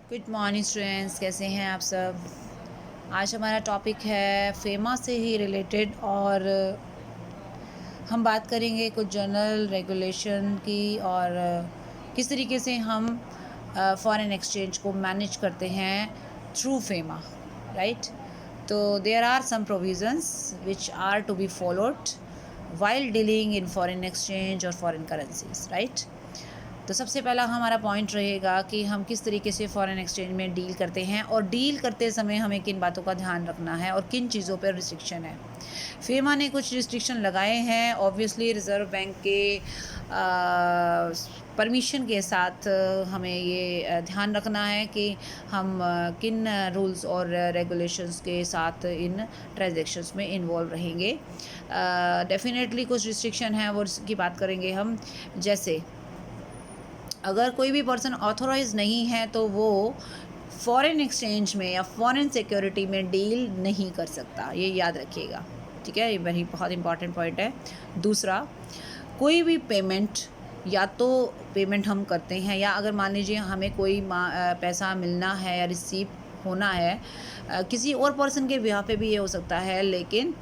Good morning students, कैसे हैं आप सब। आज हमारा टॉपिक है फेमा से ही रिलेटेड और हम बात करेंगे कुछ जनरल रेगुलेशन की और किस तरीके से हम फॉरेन एक्सचेंज को मैनेज करते हैं थ्रू फेमा, राइट। तो there are some provisions which are to be followed while dealing in foreign exchange और फॉरेन करेंसीज, राइट। तो सबसे पहला हमारा पॉइंट रहेगा कि हम किस तरीके से फॉरेन एक्सचेंज में डील करते हैं और डील करते समय हमें किन बातों का ध्यान रखना है और किन चीज़ों पर रिस्ट्रिक्शन है। फेमा ने कुछ रिस्ट्रिक्शन लगाए हैं, ऑब्वियसली रिज़र्व बैंक के परमिशन के साथ हमें ये ध्यान रखना है कि हम किन रूल्स और रेगुलेशंस के साथ इन ट्रांजैक्शंस में इन्वॉल्व रहेंगे। डेफिनेटली कुछ रिस्ट्रिक्शन है, वो उसकी बात करेंगे हम। जैसे अगर कोई भी पर्सन ऑथोराइज नहीं है तो वो फॉरेन एक्सचेंज में या फॉरेन सिक्योरिटी में डील नहीं कर सकता, ये याद रखिएगा, ठीक है। ये वेरी बहुत इंपॉर्टेंट पॉइंट है। दूसरा, कोई भी पेमेंट या तो पेमेंट हम करते हैं या अगर मान लीजिए हमें कोई पैसा मिलना है या रिसीव होना है, किसी और पर्सन के बिहाफ पे भी ये हो सकता है, लेकिन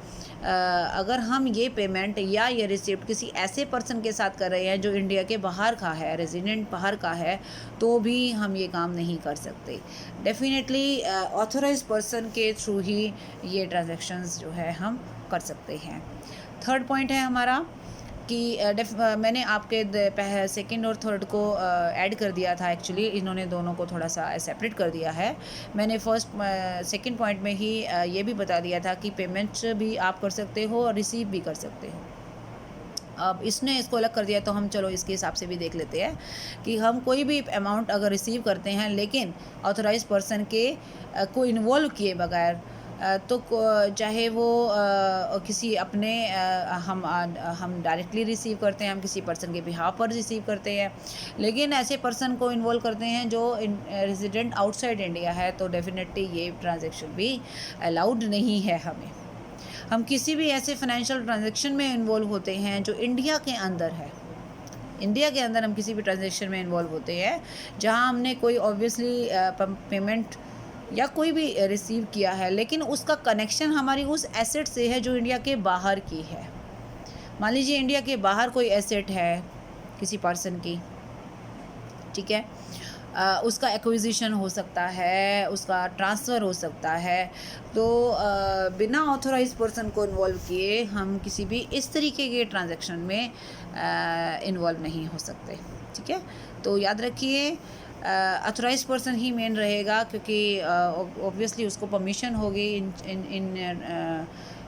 अगर हम ये पेमेंट या ये रिसिप्ट किसी ऐसे पर्सन के साथ कर रहे हैं जो इंडिया के बाहर का है, रेजिडेंट बाहर का है, तो भी हम ये काम नहीं कर सकते। डेफिनेटली ऑथोराइज पर्सन के थ्रू ही ये ट्रांजैक्शंस जो है हम कर सकते हैं। थर्ड पॉइंट है हमारा कि मैंने आपके सेकंड और थर्ड को ऐड कर दिया था। एक्चुअली इन्होंने दोनों को थोड़ा सा सेपरेट कर दिया है। मैंने सेकंड पॉइंट में ही ये भी बता दिया था कि पेमेंट भी आप कर सकते हो और रिसीव भी कर सकते हो। अब इसने इसको अलग कर दिया, तो हम चलो इसके हिसाब से भी देख लेते हैं कि हम कोई भी अमाउंट अगर रिसीव करते हैं लेकिन ऑथोराइज पर्सन के को इन्वॉल्व किए बगैर, तो चाहे वो किसी अपने हम डायरेक्टली रिसीव करते हैं, हम किसी पर्सन के बिहाफ पर रिसीव करते हैं, लेकिन ऐसे पर्सन को इन्वॉल्व करते हैं जो रेजिडेंट आउटसाइड इंडिया है, तो डेफिनेटली ये ट्रांजैक्शन भी अलाउड नहीं है हमें। हम किसी भी ऐसे फाइनेंशियल ट्रांजैक्शन में इन्वॉल्व होते हैं जो इंडिया के अंदर है, इंडिया के अंदर हम किसी भी ट्रांजैक्शन में इन्वॉल्व होते हैं जहां हमने कोई ऑब्वियसली पेमेंट या कोई भी रिसीव किया है, लेकिन उसका कनेक्शन हमारी उस एसेट से है जो इंडिया के बाहर की है। मान लीजिए इंडिया के बाहर कोई एसेट है किसी पर्सन की, ठीक है, उसका एक्विजिशन हो सकता है, उसका ट्रांसफ़र हो सकता है, तो बिना ऑथोराइज पर्सन को इन्वॉल्व किए हम किसी भी इस तरीके के ट्रांजैक्शन में इन्वॉल्व नहीं हो सकते, ठीक है। तो याद रखिए ऑथोराइज पर्सन ही मेन रहेगा, क्योंकि ऑब्वियसली उसको परमिशन होगी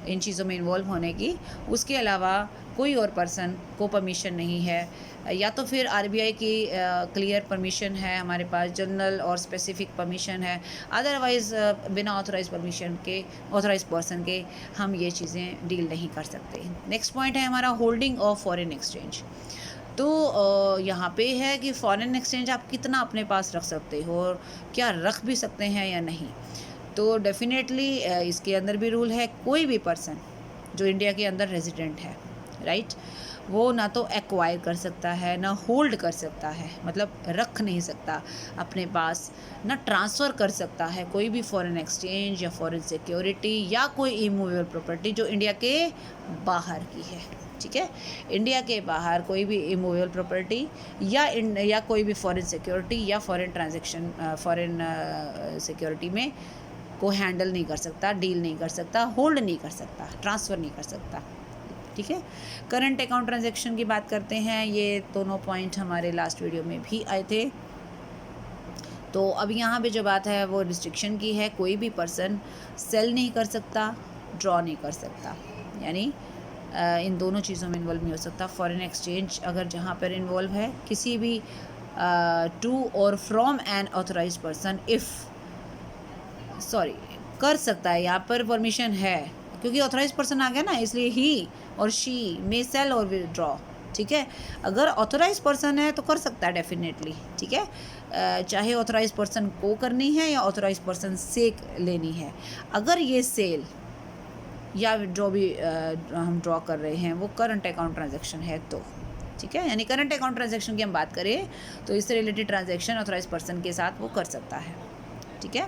इन चीज़ों में इन्वॉल्व होने की। उसके अलावा कोई और पर्सन को परमिशन नहीं है, या तो फिर आरबीआई की क्लियर परमिशन है हमारे पास, जनरल और स्पेसिफिक परमिशन है, अदरवाइज़ बिना ऑथोराइज परमिशन के, ऑथोराइज पर्सन के हम ये चीज़ें डील नहीं कर सकते। नेक्स्ट पॉइंट है हमारा होल्डिंग ऑफ फॉरेन एक्सचेंज। तो यहाँ पे है कि फॉरेन एक्सचेंज आप कितना अपने पास रख सकते हो और क्या रख भी सकते हैं या नहीं। तो डेफिनेटली इसके अंदर भी रूल है, कोई भी पर्सन जो इंडिया के अंदर रेजिडेंट है, राइट, वो ना तो एक्वायर कर सकता है, ना होल्ड कर सकता है, मतलब रख नहीं सकता अपने पास, ना ट्रांसफ़र कर सकता है कोई भी फॉरेन एक्सचेंज या फॉरेन सिक्योरिटी या कोई इमूवेबल प्रॉपर्टी जो इंडिया के बाहर की है, ठीक है। इंडिया के बाहर कोई भी इमूवेबल प्रॉपर्टी या कोई भी फॉरेन सिक्योरिटी या फॉरेन ट्रांजैक्शन, फॉरेन सिक्योरिटी में को हैंडल नहीं कर सकता, डील नहीं कर सकता, होल्ड नहीं कर सकता, ट्रांसफ़र नहीं कर सकता, ठीक है। करंट अकाउंट ट्रांजैक्शन की बात करते हैं, ये दोनों पॉइंट हमारे लास्ट वीडियो में भी आए थे। तो अब यहाँ पे जो बात है वो रिस्ट्रिक्शन की है, कोई भी पर्सन सेल नहीं कर सकता, ड्रॉ नहीं कर सकता, यानी इन दोनों चीज़ों में इन्वॉल्व नहीं हो सकता। फॉरेन एक्सचेंज अगर जहाँ पर इन्वॉल्व है किसी भी टू और फ्रॉम एन ऑथोराइज पर्सन, कर सकता है, यहाँ पर परमिशन है क्योंकि ऑथोराइज पर्सन आ गया ना, इसलिए ही और शी मे सेल और विड्रॉ, ठीक है। अगर ऑथोराइज पर्सन है तो कर सकता है डेफिनेटली, ठीक है, चाहे ऑथोराइज पर्सन को करनी है या ऑथोराइज पर्सन से लेनी है। अगर ये सेल या विड्रॉ भी हम ड्रॉ कर रहे हैं वो करंट अकाउंट ट्रांजैक्शन है, तो ठीक है, यानी करंट अकाउंट ट्रांजैक्शन की हम बात करें तो इससे रिलेटेड ट्रांजैक्शन ऑथराइज पर्सन के साथ वो कर सकता है, ठीक है।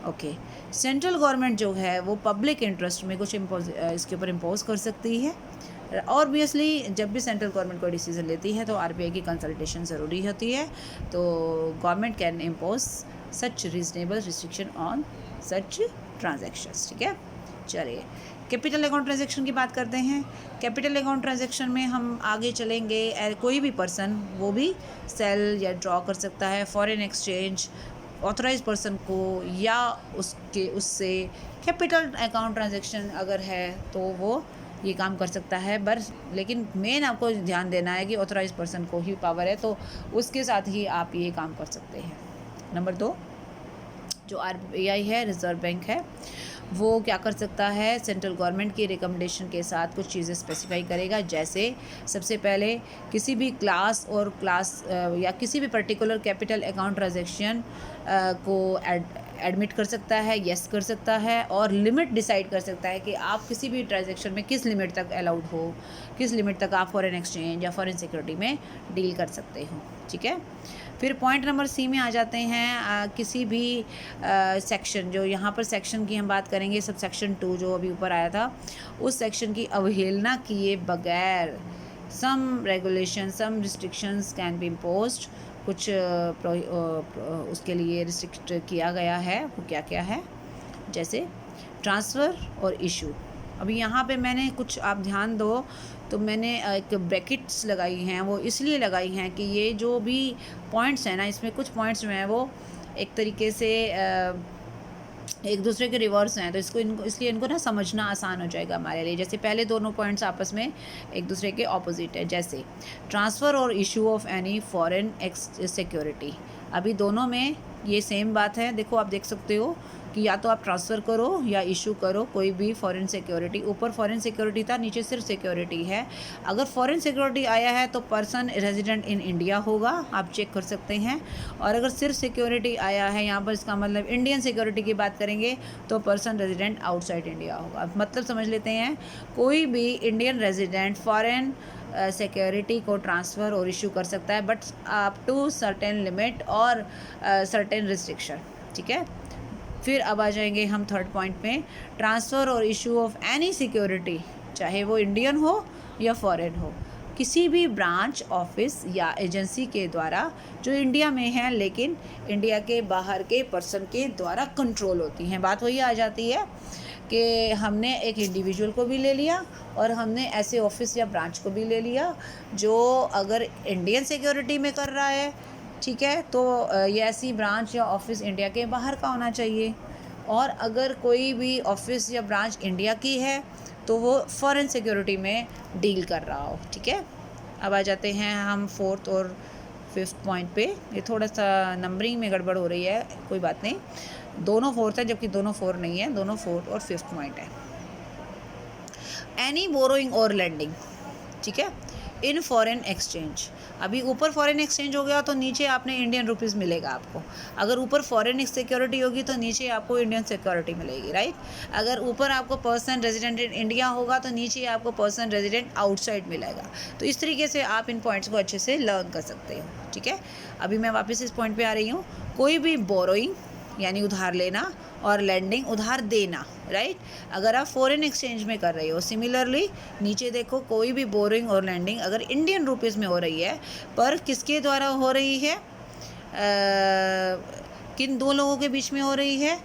ओके, सेंट्रल गवर्नमेंट जो है वो पब्लिक इंटरेस्ट में कुछ इसके ऊपर इम्पोज कर सकती है। ऑब्वियसली जब भी सेंट्रल गवर्नमेंट कोई डिसीजन लेती है तो आरबीआई की कंसल्टेशन ज़रूरी होती है, तो government can impose such reasonable restriction on such transactions, ठीक है। चलिए कैपिटल अकाउंट ट्रांजैक्शन की बात करते हैं। कैपिटल अकाउंट ट्रांजैक्शन में हम आगे चलेंगे, कोई भी पर्सन वो भी सेल या ड्रॉ कर सकता है फॉरेन एक्सचेंज ऑथराइज पर्सन को, या उससे कैपिटल अकाउंट ट्रांजैक्शन अगर है तो वो ये काम कर सकता है। बस लेकिन मेन आपको ध्यान देना है कि ऑथराइज पर्सन को ही पावर है, तो उसके साथ ही आप ये काम कर सकते हैं। नंबर 2, जो आरबीआई है, रिजर्व बैंक है, वो क्या कर सकता है, सेंट्रल गवर्नमेंट की रिकमेंडेशन के साथ कुछ चीज़ें स्पेसिफाई करेगा। जैसे सबसे पहले किसी भी क्लास या किसी भी पर्टिकुलर कैपिटल अकाउंट ट्रांजैक्शन को एडमिट कर सकता है, यस कर सकता है, और लिमिट डिसाइड कर सकता है कि आप किसी भी ट्रांजैक्शन में किस लिमिट तक अलाउड हो, किस लिमिट तक आप फॉरेन एक्सचेंज या फॉरेन सिक्योरिटी में डील कर सकते हो, ठीक है। फिर पॉइंट नंबर सी में आ जाते हैं, किसी भी सेक्शन, जो यहाँ पर सेक्शन की हम बात करेंगे, सब सेक्शन 2 जो अभी ऊपर आया था, उस सेक्शन की अवहेलना किए बगैर some regulation, some restrictions can be imposed, कुछ उसके लिए रिस्ट्रिक्ट किया गया है। वो क्या क्या है, जैसे ट्रांसफ़र और इशू। अभी यहाँ पे मैंने कुछ, आप ध्यान दो, तो मैंने एक ब्रैकेट्स लगाई हैं, वो इसलिए लगाई हैं कि ये जो भी पॉइंट्स हैं ना, इसमें कुछ पॉइंट्स जो हैं वो एक तरीके से एक दूसरे के रिवर्स हैं, तो इसलिए इनको ना समझना आसान हो जाएगा हमारे लिए। जैसे पहले दोनों पॉइंट्स आपस में एक दूसरे के ऑपोजिट है, जैसे ट्रांसफ़र और issue of any foreign security. अभी दोनों में ये सेम बात है। देखो, आप देख सकते हो कि या तो आप ट्रांसफ़र करो या इशू करो कोई भी फॉरेन सिक्योरिटी। ऊपर फॉरेन सिक्योरिटी था, नीचे सिर्फ सिक्योरिटी है। अगर फॉरेन सिक्योरिटी आया है तो पर्सन रेजिडेंट इन इंडिया होगा, आप चेक कर सकते हैं। और अगर सिर्फ सिक्योरिटी आया है यहाँ पर, इसका मतलब इंडियन सिक्योरिटी की बात करेंगे तो पर्सन रेजिडेंट आउटसाइड इंडिया होगा। मतलब समझ लेते हैं, कोई भी इंडियन रेजिडेंट फॉरेन सिक्योरिटी को ट्रांसफ़र और इशू कर सकता है, but up to certain limit और सर्टेन रिस्ट्रिक्शन, ठीक है। फिर अब आ जाएंगे हम थर्ड पॉइंट में, ट्रांसफ़र और इशू ऑफ एनी सिक्योरिटी, चाहे वो इंडियन हो या फॉरेन हो, किसी भी ब्रांच, ऑफिस या एजेंसी के द्वारा जो इंडिया में है लेकिन इंडिया के बाहर के पर्सन के द्वारा कंट्रोल होती हैं। बात वही आ जाती है कि हमने एक इंडिविजुअल को भी ले लिया और हमने ऐसे ऑफिस या ब्रांच को भी ले लिया जो अगर इंडियन सिक्योरिटी में कर रहा है, ठीक है, तो ये ऐसी ब्रांच या ऑफिस इंडिया के बाहर का होना चाहिए। और अगर कोई भी ऑफिस या ब्रांच इंडिया की है तो वो फॉरेन सिक्योरिटी में डील कर रहा हो, ठीक है। अब आ जाते हैं हम फोर्थ और फिफ्थ पॉइंट पे। ये थोड़ा सा नंबरिंग में गड़बड़ हो रही है, कोई बात नहीं, दोनों फोर्थ है जबकि दोनों फोर नहीं है, दोनों फोर्थ और फिफ्थ पॉइंट है। एनी बोरोइंग और लेंडिंग, ठीक है, इन फॉरेन एक्सचेंज। अभी ऊपर फॉरेन एक्सचेंज हो गया तो नीचे आपने इंडियन रुपीज़ मिलेगा आपको। अगर ऊपर फॉरेन सिक्योरिटी होगी तो नीचे आपको इंडियन सिक्योरिटी मिलेगी, राइट। अगर ऊपर आपको पर्सन रेजिडेंट इन इंडिया होगा तो नीचे आपको पर्सन रेजिडेंट आउटसाइड मिलेगा। तो इस तरीके से आप इन पॉइंट्स को अच्छे से लर्न कर सकते हो, ठीक है। अभी मैं वापस इस पॉइंट पर आ रही हूँ। कोई भी बोरोइंग यानी उधार लेना और लैंडिंग उधार देना, राइट। अगर आप फॉरेन एक्सचेंज में कर रहे हो, सिमिलरली नीचे देखो, कोई भी बोरिंग और लैंडिंग अगर इंडियन रुपीज़ में हो रही है, पर किसके द्वारा हो रही है, किन दो लोगों के बीच में हो रही है,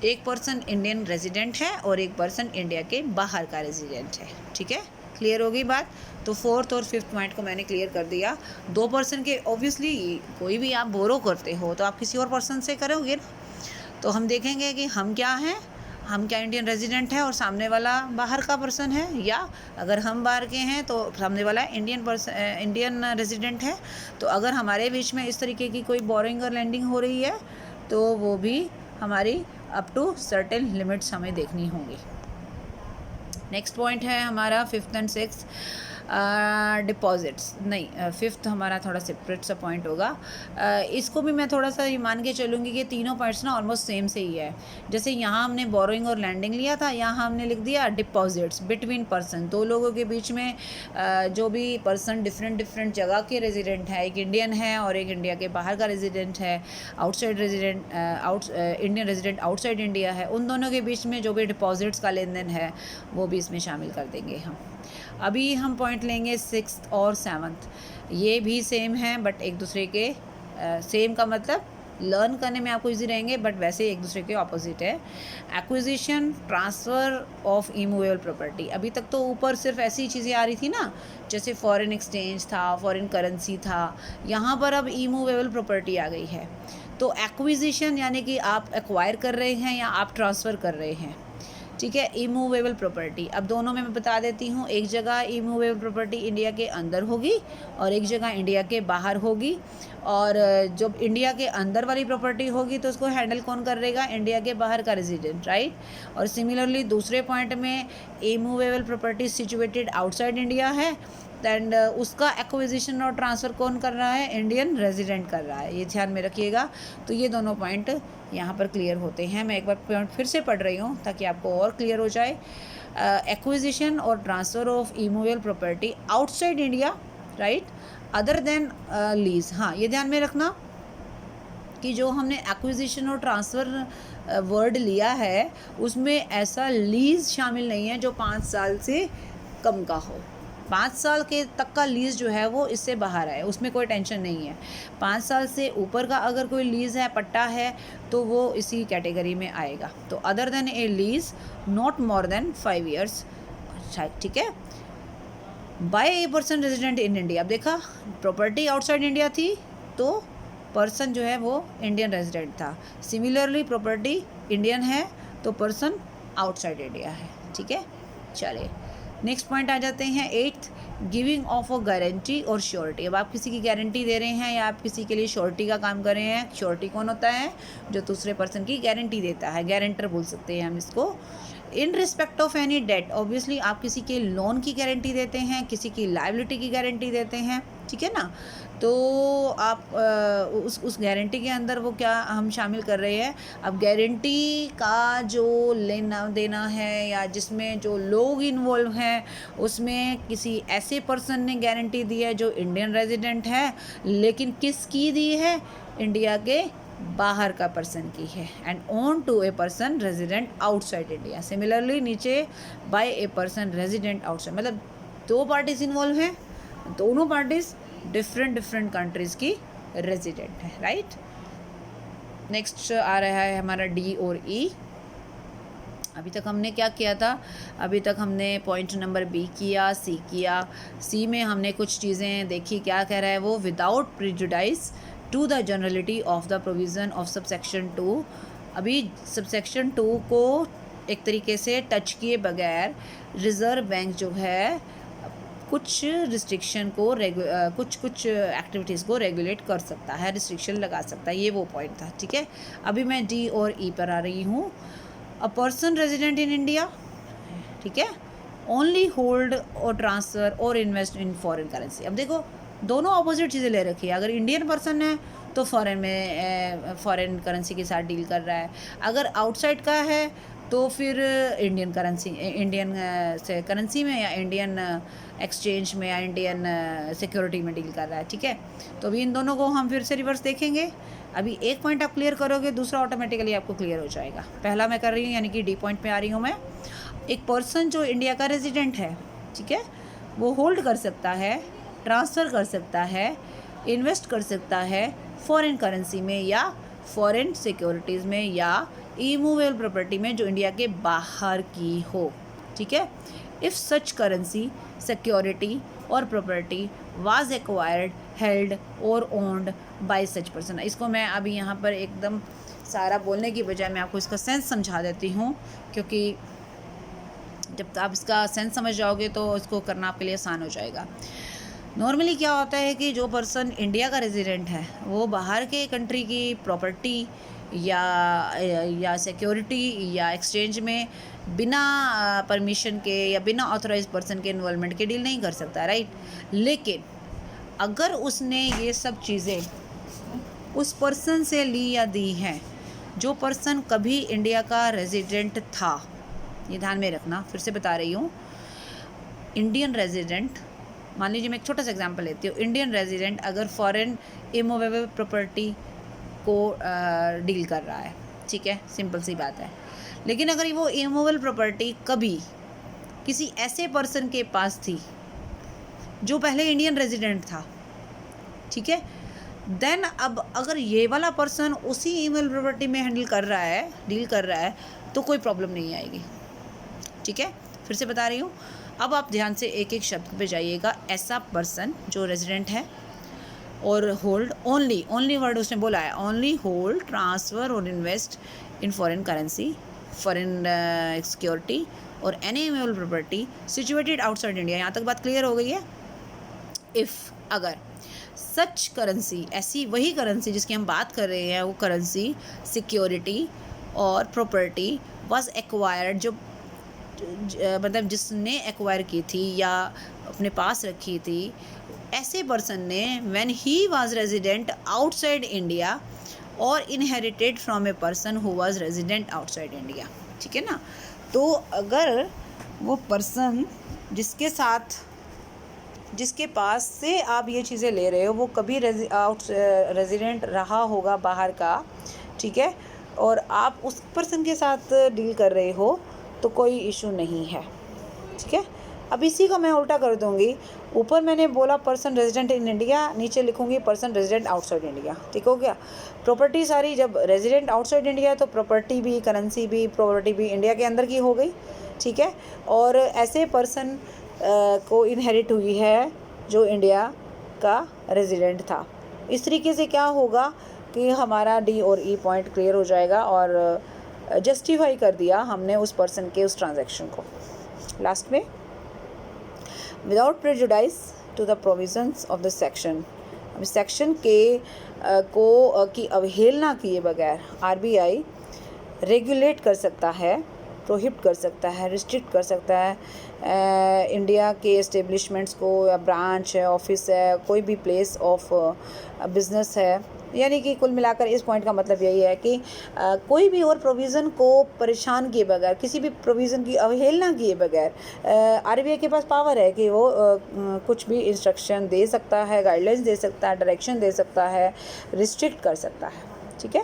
एक पर्सन इंडियन रेजिडेंट है और एक पर्सन इंडिया के बाहर का रेजिडेंट है, ठीक है। क्लियर होगी बात। तो फोर्थ और फिफ्थ पॉइंट को मैंने क्लियर कर दिया। दो पर्सन के, ऑब्वियसली कोई भी आप बोरो करते हो तो आप किसी और पर्सन से करोगे ना, तो हम देखेंगे कि हम क्या हैं, हम क्या इंडियन रेजिडेंट है और सामने वाला बाहर का पर्सन है, या अगर हम बाहर के हैं तो सामने वाला इंडियन रेजिडेंट है। तो अगर हमारे बीच में इस तरीके की कोई बोरिंग और लैंडिंग हो रही है तो वो भी हमारी अप टू सर्टेन लिमिट्स हमें देखनी होंगी। नेक्स्ट पॉइंट है हमारा फिफ्थ एंड सिक्स्थ। डिपॉजिट्स नहीं, फिफ्थ हमारा थोड़ा सेपरेट सा पॉइंट होगा। इसको भी मैं थोड़ा सा ये मान के चलूँगी कि तीनों पॉइंट्स ना ऑलमोस्ट सेम से ही है। जैसे यहाँ हमने बोरोइंग और लैंडिंग लिया था, यहाँ हमने लिख दिया डिपॉजिट्स बिटवीन पर्सन, दो लोगों के बीच में जो भी पर्सन डिफरेंट जगह के रेजिडेंट है, एक इंडियन है और एक इंडिया के बाहर का रेजिडेंट है, outside resident Indian resident outside India है, उन दोनों के बीच में जो भी डिपॉजिट्स का लेन देन है वो भी इसमें शामिल कर देंगे हम। अभी हम पॉइंट लेंगे सिक्स्थ और सेवन्थ, ये भी सेम है बट एक दूसरे के सेम का मतलब लर्न करने में आपको इजी रहेंगे बट वैसे एक दूसरे के ऑपोजिट है। Acquisition transfer of immovable property, अभी तक तो ऊपर सिर्फ ऐसी चीज़ें आ रही थी ना, जैसे फॉरेन एक्सचेंज था, फॉरेन करेंसी था, यहाँ पर अब इमूवेबल प्रॉपर्टी आ गई है। तो एक्विजिशन यानी कि आप एक्वायर कर रहे हैं या आप ट्रांसफ़र कर रहे हैं, ठीक है। इमूवेबल प्रॉपर्टी, अब दोनों में मैं बता देती हूँ, एक जगह इमूवेबल प्रॉपर्टी इंडिया के अंदर होगी और एक जगह इंडिया के बाहर होगी। और जब इंडिया के अंदर वाली प्रॉपर्टी होगी तो उसको हैंडल कौन करेगा, इंडिया के बाहर का रेजिडेंट, राइट। और सिमिलरली दूसरे पॉइंट में immovable property situated outside India है, एंड उसका एक्विजिशन और ट्रांसफ़र कौन कर रहा है, इंडियन रेजिडेंट कर रहा है, ये ध्यान में रखिएगा। तो ये दोनों पॉइंट यहाँ पर क्लियर होते हैं। मैं एक बार पॉइंट फिर से पढ़ रही हूँ ताकि आपको और क्लियर हो जाए। एक्विजिशन और transfer of immovable property outside India, right, other than lease. हाँ, ये ध्यान में रखना कि जो हमने एक्विजिशन और ट्रांसफ़र वर्ड लिया है उसमें ऐसा लीज़ शामिल नहीं है जो 5 साल से कम का हो। 5 साल के तक का लीज़ जो है वो इससे बाहर है, उसमें कोई टेंशन नहीं है। 5 साल से ऊपर का अगर कोई लीज़ है, पट्टा है, तो वो इसी कैटेगरी में आएगा। तो other than a lease not more than 5 years, ठीक है। By a person resident in India, अब देखा प्रॉपर्टी आउटसाइड इंडिया थी तो पर्सन जो है वो इंडियन रेजिडेंट था। सिमिलरली प्रॉपर्टी इंडियन है तो पर्सन आउटसाइड इंडिया है, ठीक है। चलिए नेक्स्ट पॉइंट आ जाते हैं, 8th, giving of a guarantee और श्योरिटी। अब आप किसी की गारंटी दे रहे हैं या आप किसी के लिए श्योरिटी का काम कर रहे हैं। श्योरिटी कौन होता है, जो दूसरे पर्सन की गारंटी देता है, गारंटर बोल सकते हैं हम इसको। In respect of any date, obviously आप किसी के लोन की गारंटी देते हैं, किसी की लाइबिलिटी की गारंटी देते हैं, ठीक है ना। तो आप उस गारंटी के अंदर वो क्या हम शामिल कर रहे हैं, अब गारंटी का जो लेना देना है या जिसमें जो लोग इन्वॉल्व हैं उसमें किसी ऐसे पर्सन ने गारंटी दी है जो इंडियन रेजिडेंट है, लेकिन किसकी दी है, इंडिया के बाहर का पर्सन की है, and own to a person resident outside India. Similarly नीचे by a person resident outside, मतलब 2 पार्टीज इन्वॉल्व हैं, दोनों पार्टीज डिफरेंट कंट्रीज़ की रेजिडेंट है, राइट। नेक्स्ट आ रहा है हमारा डी और ई। अभी तक हमने क्या किया था, अभी तक हमने पॉइंट नंबर बी किया, सी किया। सी में हमने कुछ चीज़ें देखी, क्या कह रहा है वो, without prejudice to the generality of the provision of subsection 2। अभी सबसेक्शन 2 को एक तरीके से टच किए बगैर रिज़र्व बैंक जो है कुछ रिस्ट्रिक्शन को कुछ एक्टिविटीज़ को रेगुलेट कर सकता है, रिस्ट्रिक्शन लगा सकता है, ये वो पॉइंट था, ठीक है। अभी मैं डी और ई पर आ रही हूँ। A person resident in India, ठीक है, ओनली होल्ड और ट्रांसफ़र और इन्वेस्ट इन फॉरेन करेंसी। अब देखो दोनों अपोजिट चीज़ें ले रखी है। अगर इंडियन पर्सन है तो फॉरेन करेंसी के साथ डील कर रहा है, अगर आउटसाइड का है तो फिर इंडियन करेंसी में या इंडियन एक्सचेंज में या इंडियन सिक्योरिटी में डील कर रहा है, ठीक है। तो अभी इन दोनों को हम फिर से रिवर्स देखेंगे। अभी एक पॉइंट आप क्लियर करोगे, दूसरा ऑटोमेटिकली आपको क्लियर हो जाएगा। पहला मैं कर रही हूँ, यानी कि डी पॉइंट पे आ रही हूँ मैं। एक पर्सन जो इंडिया का रेजिडेंट है, ठीक है, वो होल्ड कर सकता है, ट्रांसफ़र कर सकता है, इन्वेस्ट कर सकता है फॉरेन करेंसी में या फॉरेन सिक्योरिटीज़ में या इमूवेबल प्रॉपर्टी में जो इंडिया के बाहर की हो, ठीक है। इफ़ सच करेंसी, सिक्योरिटी और प्रॉपर्टी वाज एक्वायर्ड, हेल्ड और ओन्ड बाय सच पर्सन। इसको मैं अभी यहाँ पर एकदम सारा बोलने की बजाय मैं आपको इसका सेंस समझा देती हूँ, क्योंकि जब आप इसका सेंस समझ जाओगे तो इसको करना आपके लिए आसान हो जाएगा। नॉर्मली क्या होता है कि जो पर्सन इंडिया का रेजिडेंट है वो बाहर के कंट्री की प्रॉपर्टी या सिक्योरिटी या एक्सचेंज में बिना परमिशन के या बिना ऑथराइज पर्सन के इन्वॉल्वमेंट के डील नहीं कर सकता, राइट। लेकिन अगर उसने ये सब चीज़ें उस पर्सन से ली या दी हैं जो पर्सन कभी इंडिया का रेजिडेंट था, ये ध्यान में रखना, फिर से बता रही हूँ, इंडियन रेजिडेंट, मान लीजिए मैं एक छोटा सा एग्जांपल लेती हूँ, इंडियन रेजिडेंट अगर फॉरेन इमूवेबल प्रॉपर्टी को डील कर रहा है, ठीक है, सिंपल सी बात है। लेकिन अगर वो इमूवेबल प्रॉपर्टी कभी किसी ऐसे पर्सन के पास थी जो पहले इंडियन रेजिडेंट था, ठीक है, देन अब अगर ये वाला पर्सन उसी इमूवेबल प्रॉपर्टी में हैंडल कर रहा है, डील कर रहा है, तो कोई प्रॉब्लम नहीं आएगी, ठीक है। फिर से बता रही हूँ, अब आप ध्यान से एक एक शब्द पे जाइएगा। ऐसा पर्सन जो रेजिडेंट है और होल्ड ओनली वर्ड उसने बोला है, ओनली होल्ड, ट्रांसफ़र और invest in foreign currency, foreign security और any immovable property situated outside India. यहाँ तक बात क्लियर हो गई है। इफ़ अगर सच करेंसी, ऐसी वही करेंसी जिसकी हम बात कर रहे हैं, वो करेंसी, सिक्योरिटी और प्रॉपर्टी वाज एक्वायर्ड, जो मतलब जिसने एक्वायर की थी या अपने पास रखी थी, ऐसे पर्सन ने when he was resident outside India और inherited from a person who was resident outside India, ठीक है ना। तो अगर वो पर्सन जिसके पास से आप ये चीज़ें ले रहे हो वो कभी रेजिडेंट रहा होगा बाहर का, ठीक है, और आप उस पर्सन के साथ डील कर रहे हो तो कोई इशू नहीं है, ठीक है। अब इसी को मैं उल्टा कर दूंगी, ऊपर मैंने बोला पर्सन रेजिडेंट इन इंडिया, नीचे लिखूंगी पर्सन रेजिडेंट आउटसाइड इंडिया, ठीक हो गया। प्रॉपर्टी सारी जब रेजिडेंट आउटसाइड इंडिया तो प्रॉपर्टी भी, करेंसी भी, प्रॉपर्टी भी इंडिया के अंदर की हो गई, ठीक है। और ऐसे पर्सन को इनहेरिट हुई है जो इंडिया का रेजिडेंट था। इस तरीके से क्या होगा कि हमारा डी और ई पॉइंट क्लियर हो जाएगा और जस्टिफाई कर दिया हमने उस पर्सन के उस ट्रांजैक्शन को। लास्ट में, without prejudice to the provisions of the section, अब सेक्शन के की अवहेलना किए बगैर आरबीआई रेगुलेट कर सकता है, प्रोहिबिट कर सकता है, रिस्ट्रिक्ट कर सकता है इंडिया के इस्टेब्लिशमेंट्स को, या ब्रांच है, ऑफिस है, कोई भी प्लेस ऑफ बिजनेस है। यानी कि कुल मिलाकर इस पॉइंट का मतलब यही है कि कोई भी और प्रोविज़न को परेशान किए बगैर, किसी भी प्रोविज़न की अवहेलना किए बगैर आरबीआई के पास पावर है कि वो कुछ भी इंस्ट्रक्शन दे सकता है, गाइडलाइंस दे सकता है, डायरेक्शन दे सकता है, रिस्ट्रिक्ट कर सकता है, ठीक है।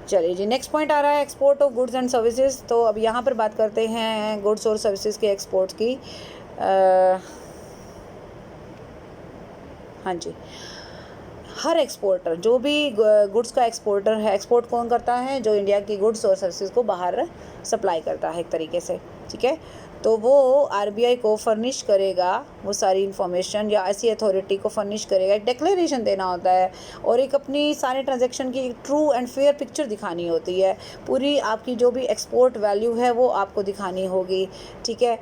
चलिए जी, नेक्स्ट पॉइंट आ रहा है export of goods and services. तो अब यहाँ पर बात करते हैं गुड्स और सर्विसेज के एक्सपोर्ट की। हाँ जी, हर एक्सपोर्टर, जो भी गुड्स का एक्सपोर्टर है, एक्सपोर्ट कौन करता है, जो इंडिया की गुड्स और सर्विसेज को बाहर सप्लाई करता है एक तरीके से, ठीक है। तो वो आरबीआई को फर्निश करेगा वो सारी इन्फॉर्मेशन, या ऐसी अथॉरिटी को फर्निश करेगा, एक डिक्लेरेशन देना होता है और एक अपनी सारे ट्रांजैक्शन की ट्रू एंड फेयर पिक्चर दिखानी होती है। पूरी आपकी जो भी एक्सपोर्ट वैल्यू है वो आपको दिखानी होगी, ठीक है।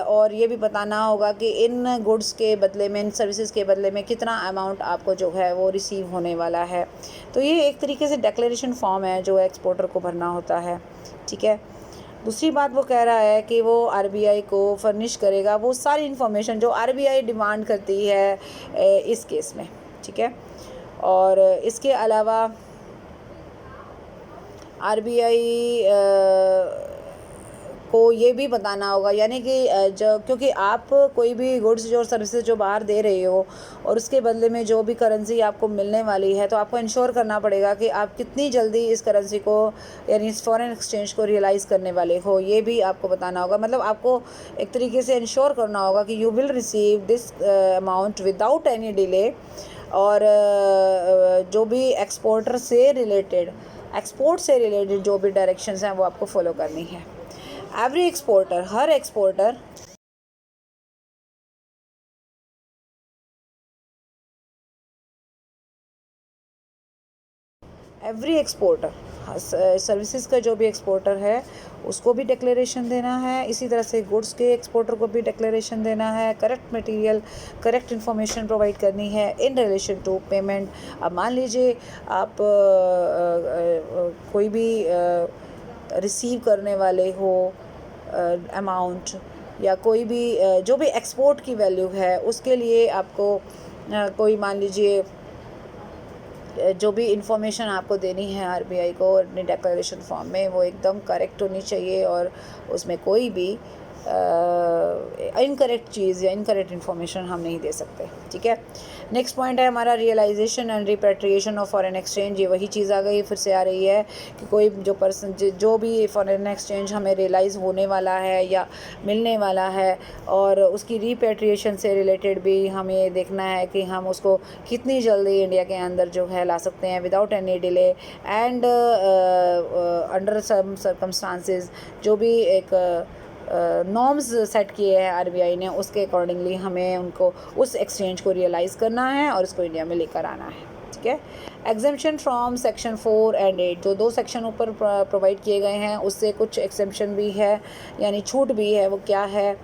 और ये भी बताना होगा कि इन गुड्स के बदले में, इन सर्विसेज के बदले में कितना अमाउंट आपको जो है वो रिसीव होने वाला है। तो ये एक तरीके से डिक्लेरेशन फॉर्म है जो एक्सपोर्टर को भरना होता है, ठीक है। दूसरी बात वो कह रहा है कि वो आरबीआई को फर्निश करेगा वो सारी इन्फॉर्मेशन जो आरबीआई डिमांड करती है इस केस में, ठीक है। और इसके अलावा आरबीआई को ये भी बताना होगा, यानी कि जो, क्योंकि आप कोई भी गुड्स जो सर्विसेज जो बाहर दे रहे हो और उसके बदले में जो भी करेंसी आपको मिलने वाली है, तो आपको इंश्योर करना पड़ेगा कि आप कितनी जल्दी इस करेंसी को, यानी इस फॉरेन एक्सचेंज को रियलाइज़ करने वाले हो, ये भी आपको बताना होगा। मतलब आपको एक तरीके से इंश्योर करना होगा कि you will receive this amount without any delay. और जो भी एक्सपोर्ट से रिलेटेड जो भी डायरेक्शंस हैं वो आपको फॉलो करनी है। एवरी एक्सपोर्टर, हर एक्सपोर्टर सर्विसेज का जो भी एक्सपोर्टर है उसको भी डिक्लेरेशन देना है, इसी तरह से गुड्स के एक्सपोर्टर को भी डिक्लेरेशन देना है, correct material correct information provide करनी है इन रिलेशन टू पेमेंट। अब मान लीजिए आप कोई भी रिसीव करने वाले हो अमाउंट या कोई भी जो भी एक्सपोर्ट की वैल्यू है उसके लिए आपको कोई मान लीजिए जो भी इंफॉर्मेशन आपको देनी है आरबीआई को अपने डिक्लेरेशन फॉर्म में वो एकदम करेक्ट होनी चाहिए और उसमें कोई भी इनकरेक्ट चीज़ या इनकरेक्ट इन्फॉर्मेशन हम नहीं दे सकते। ठीक है, नेक्स्ट पॉइंट है हमारा realisation and repatriation of foreign exchange. ये वही चीज़ आ गई फिर से आ रही है कि कोई जो पर्सन जो भी फॉरेन एक्सचेंज हमें रियलाइज़ होने वाला है या मिलने वाला है और उसकी रिपेट्रिएशन से रिलेटेड भी हमें देखना है कि हम उसको कितनी जल्दी इंडिया के अंदर जो है ला सकते हैं without any delay and under some circumstances. जो भी एक नॉर्म्स सेट किए हैं आरबीआई ने उसके अकॉर्डिंगली हमें उनको उस एक्सचेंज को रियलाइज़ करना है और इसको इंडिया में लेकर आना है। ठीक है, एग्जेम्पशन फ्रॉम सेक्शन 4 एंड 8 जो 2 सेक्शन ऊपर प्रोवाइड किए गए हैं उससे कुछ एक्सेप्शन भी है यानी छूट भी है। वो क्या है?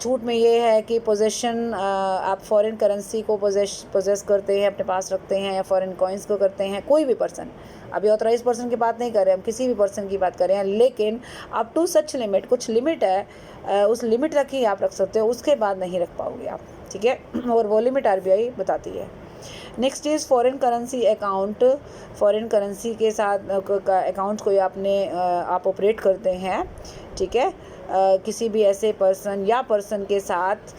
छूट में ये है कि पोजेशन आप फॉरेन करेंसी को पोजेस करते हैं, अपने पास रखते हैं या फॉरेन कॉइन्स को करते हैं, कोई भी पर्सन, अभी ऑथराइज पर्सन की बात नहीं कर रहे हम, किसी भी पर्सन की बात कर रहे हैं, लेकिन अप टू सच लिमिट, कुछ लिमिट है, उस लिमिट तक ही आप रख सकते हो, उसके बाद नहीं रख पाओगे आप। ठीक है, और वो लिमिट आरबीआई बताती है। Next is foreign currency account. Foreign currency के साथ अकाउंट कोई आप ऑपरेट करते हैं, ठीक है, किसी भी ऐसे पर्सन या पर्सन के साथ,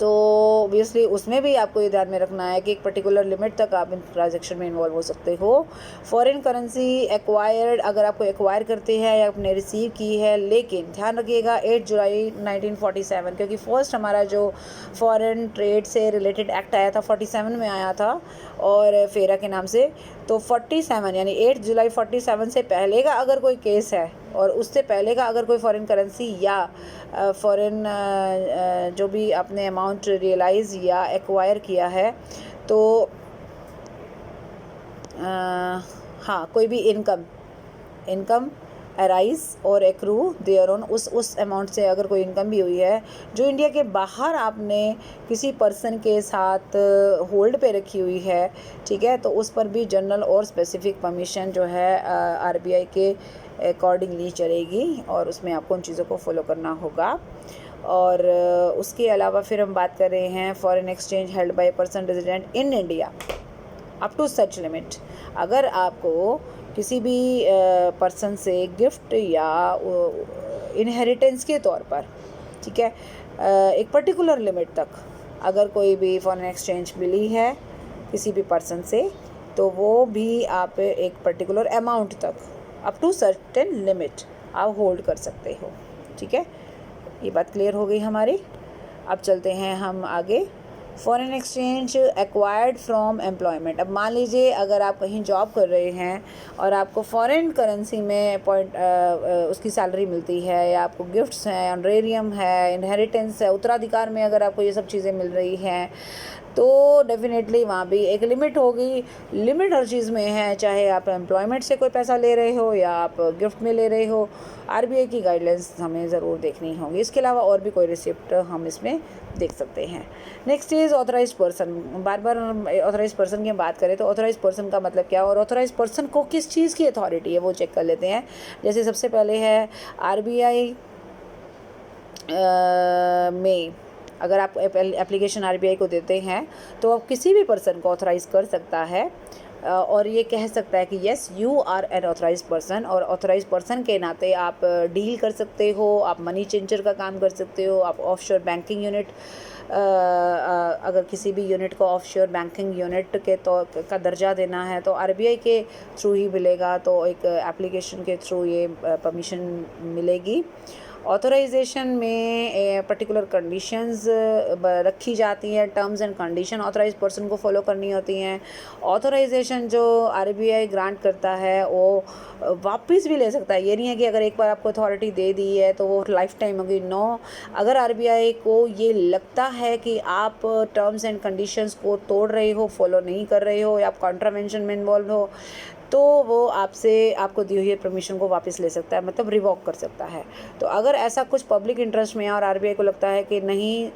तो ऑब्वियसली उसमें भी आपको ये ध्यान में रखना है कि एक पर्टिकुलर लिमिट तक आप इन ट्रांजेक्शन में इन्वॉल्व हो सकते हो। फॉरेन करेंसी एक्वायर्ड, अगर आपको एक्वायर करते हैं या आपने रिसीव की है, लेकिन ध्यान रखिएगा 8 जुलाई 1947, क्योंकि फर्स्ट हमारा जो फॉरेन ट्रेड से रिलेटेड एक्ट आया था 47 में आया था और फेरा के नाम से, तो 47 यानी 8 जुलाई 47 से पहले का अगर कोई केस है और उससे पहले का अगर कोई फॉरेन करेंसी या फॉरेन जो भी आपने अमाउंट रियलाइज़ या एक्वायर किया है, तो हाँ कोई भी इनकम अराइज और एक्रू देयर ऑन, उस अमाउंट से अगर कोई इनकम भी हुई है जो इंडिया के बाहर आपने किसी पर्सन के साथ होल्ड पे रखी हुई है, ठीक है, तो उस पर भी जनरल और स्पेसिफिक परमिशन जो है आरबीआई के अकॉर्डिंगली चलेगी और उसमें आपको उन चीज़ों को फॉलो करना होगा। और उसके अलावा फिर हम बात कर रहे हैं foreign exchange held by person resident in India up to such limit. अगर आपको किसी भी पर्सन से गिफ्ट या इनहेरिटेंस के तौर पर, ठीक है, एक पर्टिकुलर लिमिट तक अगर कोई भी फॉरेन एक्सचेंज मिली है किसी भी पर्सन से, तो वो भी आप एक पर्टिकुलर अमाउंट तक अप टू सर्टेन लिमिट आप होल्ड कर सकते हो। ठीक है, ये बात क्लियर हो गई हमारी। अब चलते हैं हम आगे। Foreign exchange acquired from employment. अब मान लीजिए अगर आप कहीं जॉब कर रहे हैं और आपको फॉरेन करेंसी में उसकी सैलरी मिलती है या आपको गिफ्ट्स हैं, ऑनरेरियम है, इनहेरिटेंस है, उत्तराधिकार में अगर आपको ये सब चीज़ें मिल रही हैं, तो डेफिनेटली वहाँ भी एक लिमिट होगी। लिमिट हर चीज़ में है, चाहे आप एम्प्लॉयमेंट से कोई पैसा ले रहे हो या आप गिफ्ट में ले रहे हो, आरबीआई की गाइडलाइंस हमें ज़रूर देखनी होगी। इसके अलावा और भी कोई रिसिप्ट हम इसमें देख सकते हैं। Next is authorise person. बार बार ऑथराइज पर्सन की बात करें तो ऑथराइज पर्सन का मतलब क्या, और ऑथराइज पर्सन को किस चीज़ की अथॉरिटी है वो चेक कर लेते हैं। जैसे सबसे पहले है आरबीआई में अगर आप एप्लीकेशन आरबीआई को देते हैं तो आप किसी भी पर्सन को ऑथराइज़ कर सकता है और ये कह सकता है कि yes you are an authorise person, और ऑथराइज पर्सन के नाते आप डील कर सकते हो, आप मनी चेंजर का काम कर सकते हो, आप ऑफशोर बैंकिंग यूनिट, अगर किसी भी यूनिट को ऑफशोर बैंकिंग यूनिट के का दर्जा देना है तो आरबीआई के थ्रू ही मिलेगा, तो एक एप्लीकेशन के थ्रू ये परमिशन मिलेगी। ऑथराइजेशन में पर्टिकुलर कंडीशंस रखी जाती हैं, terms and condition authorise person को फॉलो करनी होती हैं। ऑथराइजेशन जो आरबीआई ग्रांट करता है वो वापस भी ले सकता है, ये नहीं है कि अगर एक बार आपको अथॉरिटी दे दी है तो वो लाइफ टाइम होगी। नो, अगर आरबीआई को ये लगता है कि आप टर्म्स एंड कंडीशंस को तोड़ रहे हो, फॉलो नहीं कर रहे हो या आप कॉन्ट्रावेंशन में इन्वॉल्व हो, तो वो आपको दी हुई परमिशन को वापस ले सकता है, मतलब रिवॉक कर सकता है। तो अगर ऐसा कुछ पब्लिक इंटरेस्ट में है और आरबीआई को लगता है कि नहीं,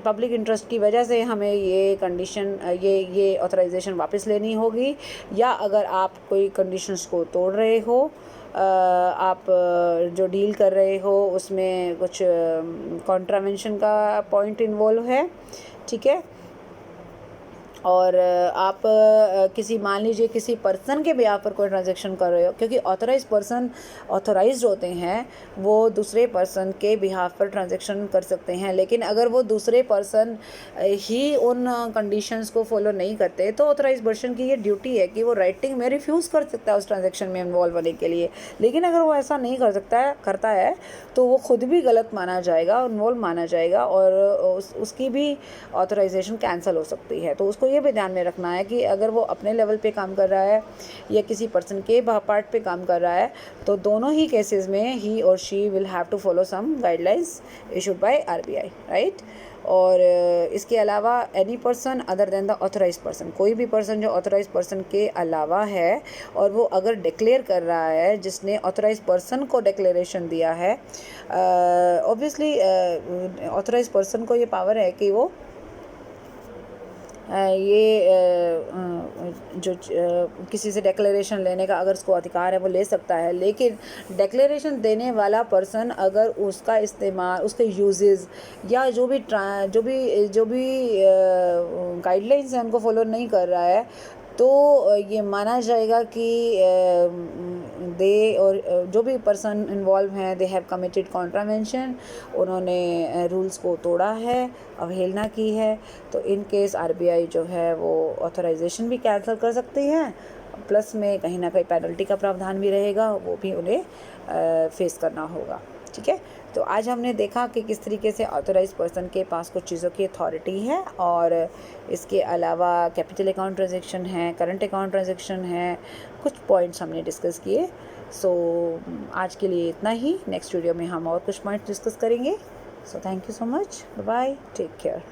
पब्लिक इंटरेस्ट की वजह से हमें ये कंडीशन, ये ऑथराइजेशन वापस लेनी होगी, या अगर आप कोई कंडीशंस को तोड़ रहे हो, आप जो डील कर रहे हो उसमें कुछ कॉन्ट्रावेंशन का पॉइंट इन्वॉल्व है, ठीक है, और आप किसी, मान लीजिए किसी पर्सन के बिहाफ पर कोई ट्रांजैक्शन कर रहे हो, क्योंकि ऑथराइज्ड पर्सन ऑथराइज्ड होते हैं, वो दूसरे पर्सन के बिहाफ पर ट्रांजैक्शन कर सकते हैं, लेकिन अगर वो दूसरे पर्सन ही उन कंडीशंस को फॉलो नहीं करते तो ऑथराइज्ड पर्सन की ये ड्यूटी है कि वो राइटिंग में रिफ्यूज़ कर सकता है उस ट्रांजैक्शन में इन्वॉल्व होने के लिए। लेकिन अगर वो ऐसा नहीं करता है तो वो खुद भी गलत माना जाएगा, इन्वॉल्व माना जाएगा, और उसकी भी ऑथराइजेशन कैंसिल हो सकती है। तो उसको ये भी ध्यान में रखना है कि अगर वो अपने लेवल पे काम कर रहा है या किसी पर्सन के पार्ट पे काम कर रहा है, तो दोनों ही केसेस में ही और she will have to follow some guidelines issued by RBI, right. और इसके अलावा any person other than the authorised person, कोई भी पर्सन जो ऑथराइज्ड पर्सन के अलावा है और वो अगर डिक्लेयर कर रहा है, जिसने ऑथराइज्ड पर्सन को डिक्लेरेशन दिया है, ऑब्वियसली ऑथराइज्ड पर्सन को ये पावर है कि वो जो किसी से डिक्लेरेशन लेने का अगर उसको अधिकार है वो ले सकता है। लेकिन डिक्लेरेशन देने वाला पर्सन अगर उसका इस्तेमाल, उसके यूजेस या जो भी गाइडलाइंस हैं उनको फॉलो नहीं कर रहा है, तो ये माना जाएगा कि जो भी पर्सन इन्वॉल्व हैं, दे हैव कमिटेड कॉन्ट्रावेंशन, उन्होंने रूल्स को तोड़ा है, अवहेलना की है। तो इन केस आरबीआई जो है वो ऑथराइजेशन भी कैंसिल कर सकती है, प्लस में कहीं ना कहीं पेनल्टी का प्रावधान भी रहेगा, वो भी उन्हें फेस करना होगा, ठीक है। तो आज हमने देखा कि किस तरीके से ऑथराइज्ड पर्सन के पास कुछ चीज़ों की अथॉरिटी है, और इसके अलावा कैपिटल अकाउंट ट्रांजैक्शन है, करंट अकाउंट ट्रांजैक्शन है, कुछ पॉइंट्स हमने डिस्कस किए। सो आज के लिए इतना ही। नेक्स्ट वीडियो में हम और कुछ पॉइंट्स डिस्कस करेंगे। So thank you so much, bye bye, take care.